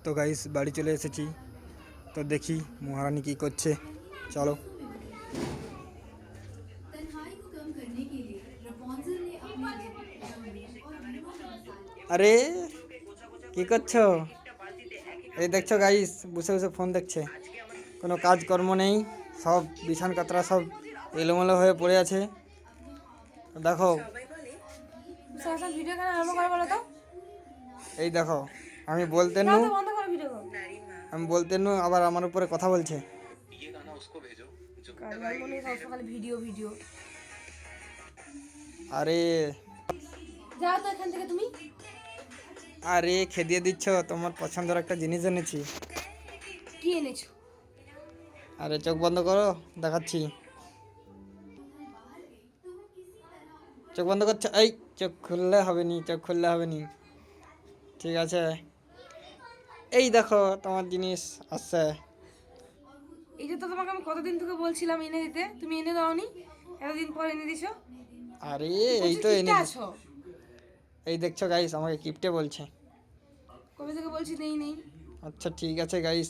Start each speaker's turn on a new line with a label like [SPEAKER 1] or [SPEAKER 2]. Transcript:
[SPEAKER 1] তো গাইস বাড়ি চলে এসেছি। তো দেখি মহারানী কি করছে, চলো। আরে কি করছো? এই দেখছো গাইস, বসে বসে ফোন দেখছে, কোনো কাজকর্ম নেই, সব বিছান কাতরা সব এলোমেলো হয়ে পড়ে আছে। দেখো
[SPEAKER 2] ভিডিও কেন আরম্ভ করে বলো তো?
[SPEAKER 1] এই দেখো, আমি বলতে নু,
[SPEAKER 2] বন্ধ করো ভিডিও।
[SPEAKER 1] আমি বলতে নু আবার আমার উপরে কথা বলছে।
[SPEAKER 2] সকালে ভিডিও ভিডিও।
[SPEAKER 1] আরে
[SPEAKER 2] যাও তো এখান থেকে তুমি।
[SPEAKER 1] আরে খেদিয়ে দিচ্ছ, তোমার পছন্দের একটা জিনিস এনেছি।
[SPEAKER 2] কি এনেছো?
[SPEAKER 1] আরে চোখ বন্ধ করো, দেখাচ্ছি। চোখ বন্ধ করছো? এই চোখ খুললে হবে নি, চোখ খুললে হবে নি, ঠিক আছে। এই দেখো তোমার জিনিস আসছে।
[SPEAKER 2] এইটা তো তোমাকে আমি কতদিন থেকে বলছিলাম এনে দিতে, তুমি এনে দাওনি। এতদিন পর এনে দিছো।
[SPEAKER 1] আরে এই
[SPEAKER 2] প্রচুর
[SPEAKER 1] তো
[SPEAKER 2] কিপটে
[SPEAKER 1] এনে
[SPEAKER 2] আছো।
[SPEAKER 1] এই দেখছো গাইস, আমাকে কিপটে বলছে।
[SPEAKER 2] কবে থেকে বলছি নেই নেই।
[SPEAKER 1] আচ্ছা ঠিক আছে গাইস,